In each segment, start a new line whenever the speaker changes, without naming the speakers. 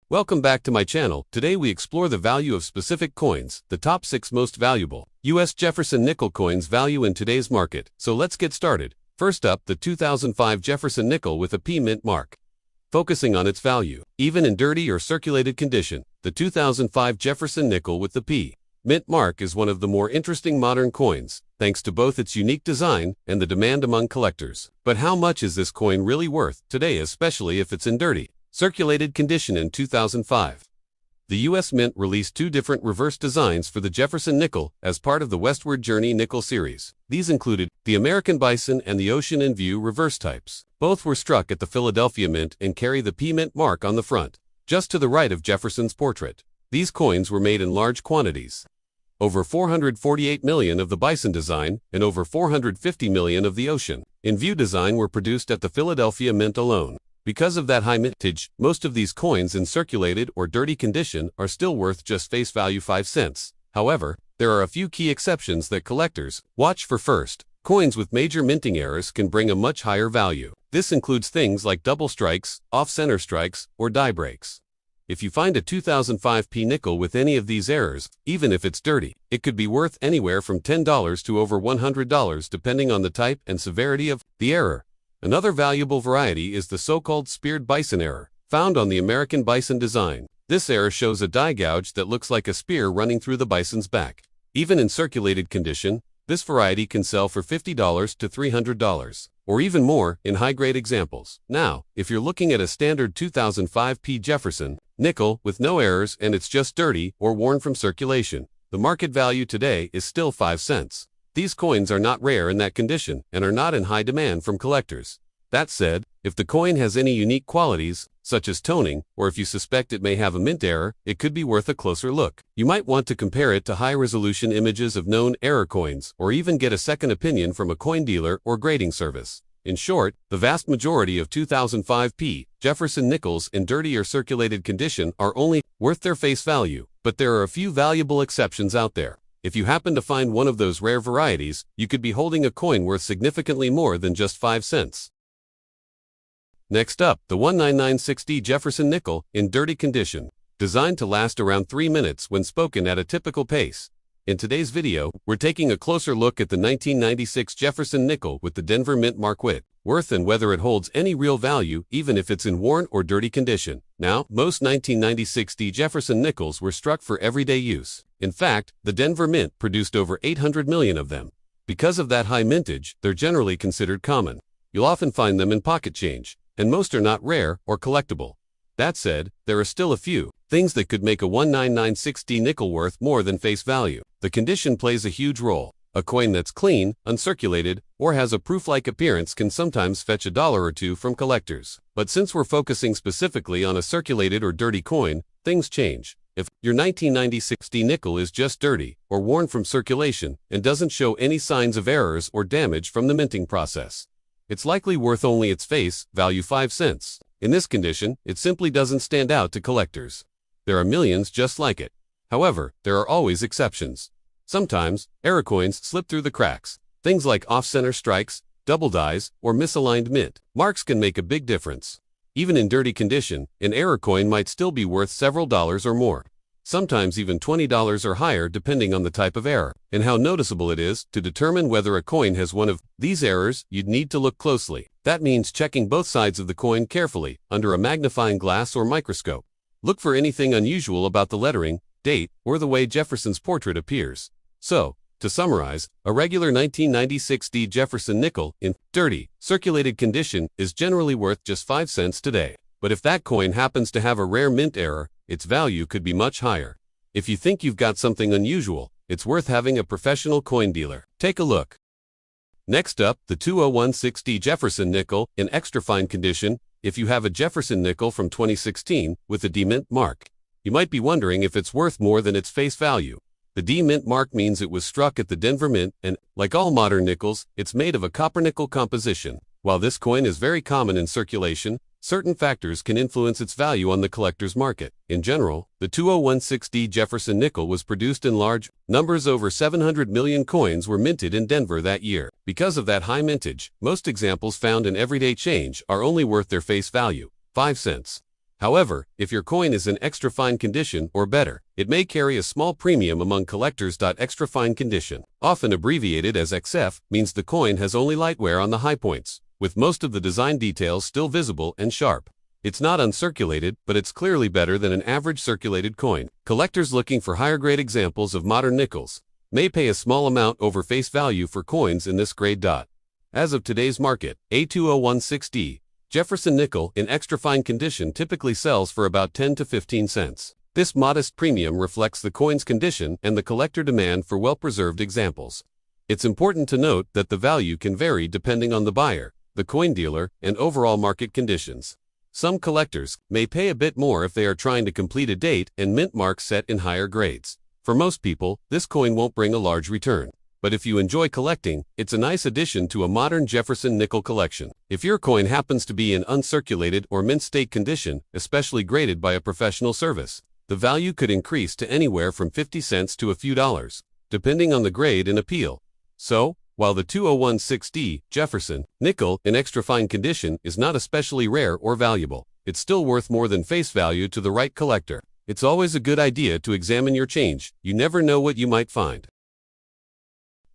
Welcome back to my channel. Today we explore the value of specific coins, the top 6 most valuable U.S. Jefferson nickel coins value in today's market. So let's get started. First up, the 2005 Jefferson nickel with a P mint mark. Focusing on its value, even in dirty or circulated condition, the 2005 Jefferson nickel with the P mint mark is one of the more interesting modern coins, thanks to both its unique design and the demand among collectors. But how much is this coin really worth today, especially if it's in dirty, circulated condition? In 2005, the U.S. Mint released 2 different reverse designs for the Jefferson nickel as part of the Westward Journey nickel series. These included the American Bison and the Ocean in View reverse types. Both were struck at the Philadelphia Mint and carry the P mint mark on the front, just to the right of Jefferson's portrait. These coins were made in large quantities. Over 448 million of the Bison design and over 450 million of the Ocean in View design were produced at the Philadelphia Mint alone. Because of that high mintage, most of these coins in circulated or dirty condition are still worth just face value 5 cents. However, there are a few key exceptions that collectors watch for. First, coins with major minting errors can bring a much higher value. This includes things like double strikes, off-center strikes, or die breaks. If you find a 2005 P nickel with any of these errors, even if it's dirty, it could be worth anywhere from $10 to over $100 depending on the type and severity of the error. Another valuable variety is the so-called speared bison error, found on the American Bison design. This error shows a die gouge that looks like a spear running through the bison's back. Even in circulated condition, this variety can sell for $50 to $300, or even more in high-grade examples. Now, if you're looking at a standard 2005 P Jefferson nickel with no errors and it's just dirty or worn from circulation, the market value today is still 5 cents. These coins are not rare in that condition and are not in high demand from collectors. That said, if the coin has any unique qualities, such as toning, or if you suspect it may have a mint error, it could be worth a closer look. You might want to compare it to high-resolution images of known error coins, or even get a second opinion from a coin dealer or grading service. In short, the vast majority of 2005 P Jefferson nickels in dirty or circulated condition are only worth their face value, but there are a few valuable exceptions out there. If you happen to find one of those rare varieties, you could be holding a coin worth significantly more than just 5 cents. Next up, the 1996D Jefferson nickel in dirty condition, designed to last around 3 minutes when spoken at a typical pace. In today's video, we're taking a closer look at the 1996 Jefferson nickel with the Denver Mint mark worth and whether it holds any real value even if it's in worn or dirty condition. Now, most 1996D Jefferson nickels were struck for everyday use. In fact, the Denver Mint produced over 800 million of them. Because of that high mintage, they're generally considered common. You'll often find them in pocket change, and most are not rare or collectible. That said, there are still a few things that could make a 1996D nickel worth more than face value. The condition plays a huge role. A coin that's clean, uncirculated, or has a proof-like appearance can sometimes fetch $1 or $2 from collectors. But since we're focusing specifically on a circulated or dirty coin, things change. If your 1996D nickel is just dirty or worn from circulation and doesn't show any signs of errors or damage from the minting process, it's likely worth only its face value 5 cents. In this condition, it simply doesn't stand out to collectors. There are millions just like it. However, there are always exceptions. Sometimes, error coins slip through the cracks. Things like off-center strikes, double dies, or misaligned mint marks can make a big difference. Even in dirty condition, an error coin might still be worth several dollars or more. Sometimes even $20 or higher depending on the type of error and how noticeable it is. To determine whether a coin has one of these errors, you'd need to look closely. That means checking both sides of the coin carefully under a magnifying glass or microscope. Look for anything unusual about the lettering, date, or the way Jefferson's portrait appears. So, to summarize, a regular 1996D Jefferson nickel in dirty, circulated condition is generally worth just 5 cents today. But if that coin happens to have a rare mint error, its value could be much higher. If you think you've got something unusual, it's worth having a professional coin dealer take a look. Next up, the 2016D Jefferson nickel in extra fine condition. If you have a Jefferson nickel from 2016 with a D mint mark, you might be wondering if it's worth more than its face value. The D mint mark means it was struck at the Denver Mint, and, like all modern nickels, it's made of a copper-nickel composition. While this coin is very common in circulation, certain factors can influence its value on the collector's market. In general, the 2016D Jefferson nickel was produced in large numbers. Over 700 million coins were minted in Denver that year. Because of that high mintage, most examples found in everyday change are only worth their face value, 5 cents. However, if your coin is in extra fine condition or better, it may carry a small premium among collectors. Extra fine condition, often abbreviated as XF, means the coin has only light wear on the high points, with most of the design details still visible and sharp. It's not uncirculated, but it's clearly better than an average circulated coin. Collectors looking for higher grade examples of modern nickels may pay a small amount over face value for coins in this grade. As of today's market, a 2016D Jefferson nickel in extra fine condition typically sells for about 10 to 15 cents. This modest premium reflects the coin's condition and the collector demand for well-preserved examples. It's important to note that the value can vary depending on the buyer, the coin dealer, and overall market conditions. Some collectors may pay a bit more if they are trying to complete a date and mint mark set in higher grades. For most people, this coin won't bring a large return. But if you enjoy collecting, it's a nice addition to a modern Jefferson nickel collection. If your coin happens to be in uncirculated or mint state condition, especially graded by a professional service, the value could increase to anywhere from 50 cents to a few dollars, depending on the grade and appeal. So, while the 2016D Jefferson nickel in extra fine condition is not especially rare or valuable, it's still worth more than face value to the right collector. It's always a good idea to examine your change. You never know what you might find.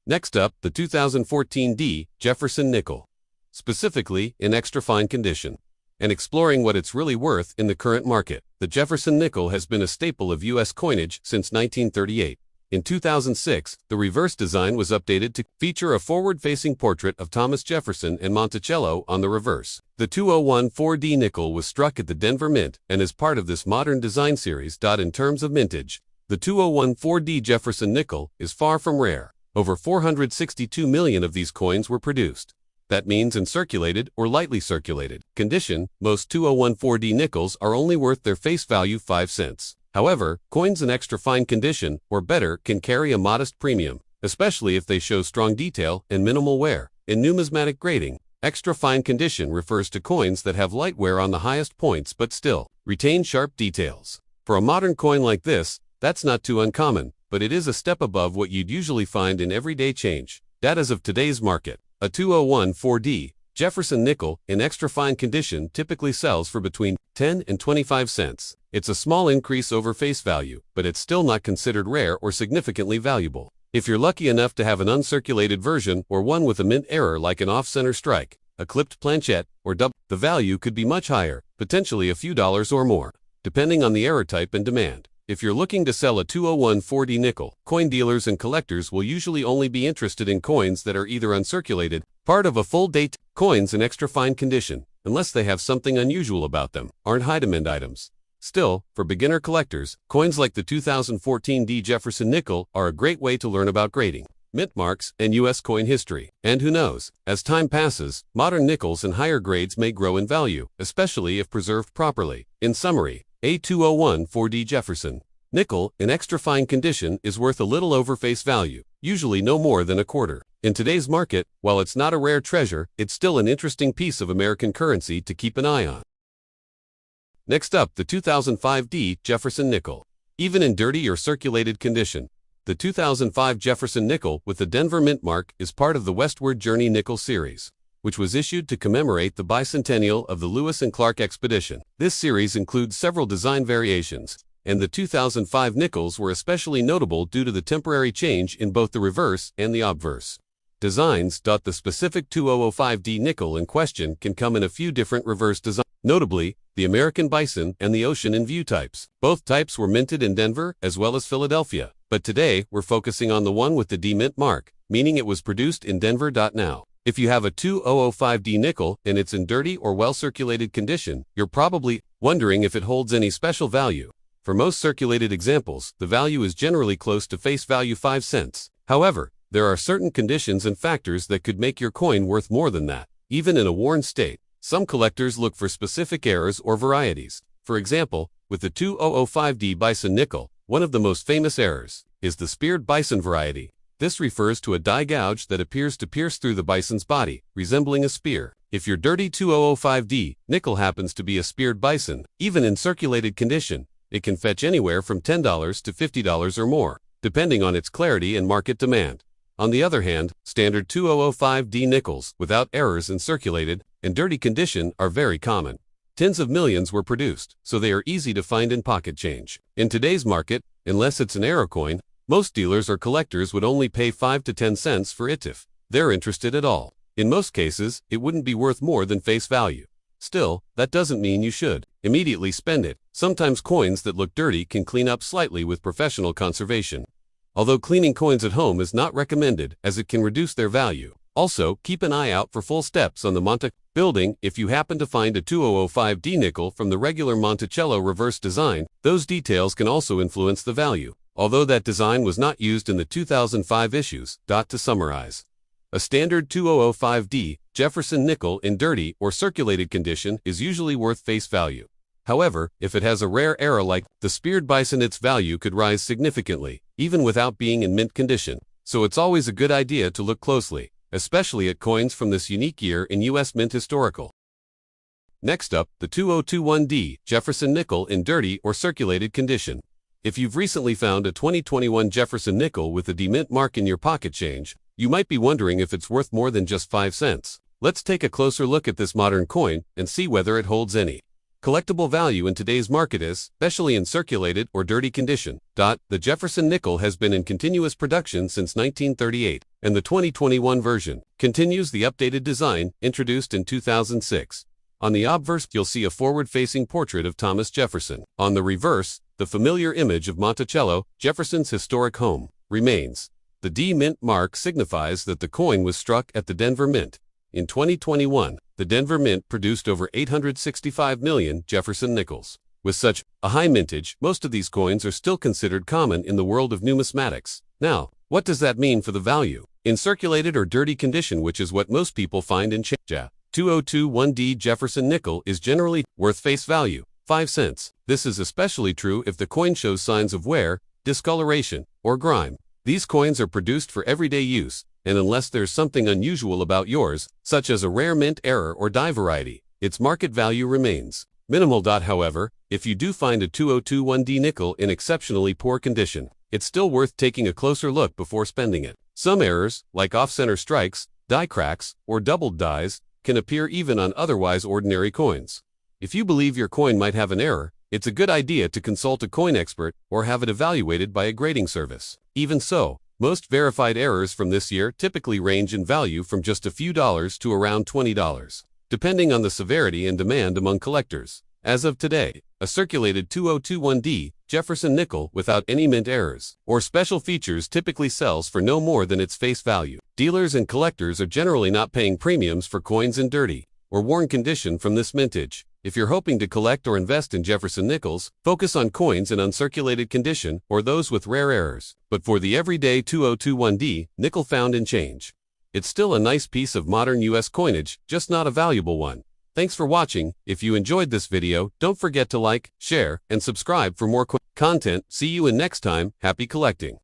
Next up, the 2014D Jefferson nickel, specifically in extra fine condition, and exploring what it's really worth in the current market. The Jefferson nickel has been a staple of U.S. coinage since 1938. In 2006, the reverse design was updated to feature a forward-facing portrait of Thomas Jefferson and Monticello on the reverse. The 2014D nickel was struck at the Denver Mint and is part of this modern design series. In terms of mintage, the 2014D Jefferson nickel is far from rare. Over 462 million of these coins were produced. That means in circulated or lightly circulated condition, most 2014D nickels are only worth their face value 5 cents. However, coins in extra fine condition or better can carry a modest premium, especially if they show strong detail and minimal wear. In numismatic grading, extra fine condition refers to coins that have light wear on the highest points but still retain sharp details. For a modern coin like this, that's not too uncommon, but it is a step above what you'd usually find in everyday change. As of today's market, a 2014D Jefferson nickel in extra fine condition typically sells for between 10 and 25 cents. It's a small increase over face value, but it's still not considered rare or significantly valuable. If you're lucky enough to have an uncirculated version or one with a mint error like an off-center strike, a clipped planchette, or the value could be much higher, potentially a few dollars or more, depending on the error type and demand. If you're looking to sell a 2014D nickel, coin dealers and collectors will usually only be interested in coins that are either uncirculated, part of a full date, coins in extra fine condition, unless they have something unusual about them, aren't high-demand items. Still, for beginner collectors, coins like the 2014D Jefferson nickel are a great way to learn about grading, mint marks, and U.S. coin history. And who knows, as time passes, modern nickels and higher grades may grow in value, especially if preserved properly. In summary, a 2014D Jefferson nickel in extra fine condition is worth a little over face value, usually no more than a quarter. In today's market, while it's not a rare treasure, it's still an interesting piece of American currency to keep an eye on. Next up, the 2005D Jefferson nickel. Even in dirty or circulated condition, the 2005 Jefferson nickel with the Denver Mint mark is part of the Westward Journey nickel series, which was issued to commemorate the bicentennial of the Lewis and Clark expedition. This series includes several design variations, and the 2005 nickels were especially notable due to the temporary change in both the reverse and the obverse designs. The specific 2005D nickel in question can come in a few different reverse designs, notably the American Bison and the Ocean in View types. Both types were minted in Denver as well as Philadelphia, but today we're focusing on the one with the D mint mark, meaning it was produced in Denver. Now, if you have a 2005D nickel and it's in dirty or well-circulated condition, you're probably wondering if it holds any special value. For most circulated examples, the value is generally close to face value 5 cents. However, there are certain conditions and factors that could make your coin worth more than that. Even in a worn state, some collectors look for specific errors or varieties. For example, with the 2005D Bison nickel, one of the most famous errors is the speared bison variety. This refers to a die gouge that appears to pierce through the bison's body, resembling a spear. If your dirty 2005D nickel happens to be a speared bison, even in circulated condition, it can fetch anywhere from $10 to $50 or more, depending on its clarity and market demand. On the other hand, standard 2005D nickels without errors in circulated and dirty condition are very common. Tens of millions were produced, so they are easy to find in pocket change. In today's market, unless it's an error coin, most dealers or collectors would only pay 5 to 10 cents for it if they're interested at all. In most cases, it wouldn't be worth more than face value. Still, that doesn't mean you should immediately spend it. Sometimes coins that look dirty can clean up slightly with professional conservation. Although cleaning coins at home is not recommended as it can reduce their value. Also, keep an eye out for full steps on the Monticello building. If you happen to find a 2005D nickel from the regular Monticello reverse design, those details can also influence the value, although that design was not used in the 2005 issues. To summarize, a standard 2005D Jefferson nickel in dirty or circulated condition is usually worth face value. However, if it has a rare error like the speared bison, its value could rise significantly, even without being in mint condition. So it's always a good idea to look closely, especially at coins from this unique year in U.S. Mint historical. Next up, the 2021D Jefferson nickel in dirty or circulated condition. If you've recently found a 2021 Jefferson nickel with a demint mark in your pocket change, you might be wondering if it's worth more than just 5 cents. Let's take a closer look at this modern coin and see whether it holds any collectible value in today's market, especially in circulated or dirty condition. The Jefferson nickel has been in continuous production since 1938, and the 2021 version continues the updated design introduced in 2006. On the obverse, you'll see a forward-facing portrait of Thomas Jefferson. On the reverse, the familiar image of Monticello, Jefferson's historic home, remains. The D Mint mark signifies that the coin was struck at the Denver Mint. In 2021, the Denver Mint produced over 865 million Jefferson nickels. With such a high mintage, most of these coins are still considered common in the world of numismatics. Now, what does that mean for the value? In circulated or dirty condition, which is what most people find in change, 2021D Jefferson nickel is generally worth face value, 5 cents. This is especially true if the coin shows signs of wear, discoloration, or grime. These coins are produced for everyday use, and unless there's something unusual about yours, such as a rare mint error or dye variety, its market value remains minimal. However, if you do find a 2021D nickel in exceptionally poor condition, it's still worth taking a closer look before spending it. Some errors, like off-center strikes, die cracks, or doubled dies, can appear even on otherwise ordinary coins. If you believe your coin might have an error, it's a good idea to consult a coin expert or have it evaluated by a grading service. Even so, most verified errors from this year typically range in value from just a few dollars to around $20, depending on the severity and demand among collectors. As of today, a circulated 2021D Jefferson nickel without any mint errors or special features typically sells for no more than its face value. Dealers and collectors are generally not paying premiums for coins in dirty or worn condition from this mintage. If you're hoping to collect or invest in Jefferson nickels, focus on coins in uncirculated condition or those with rare errors. But for the everyday 2021D nickel found in change, it's still a nice piece of modern US coinage, just not a valuable one. Thanks for watching. If you enjoyed this video, don't forget to like, share, and subscribe for more content. See you in next time. Happy collecting.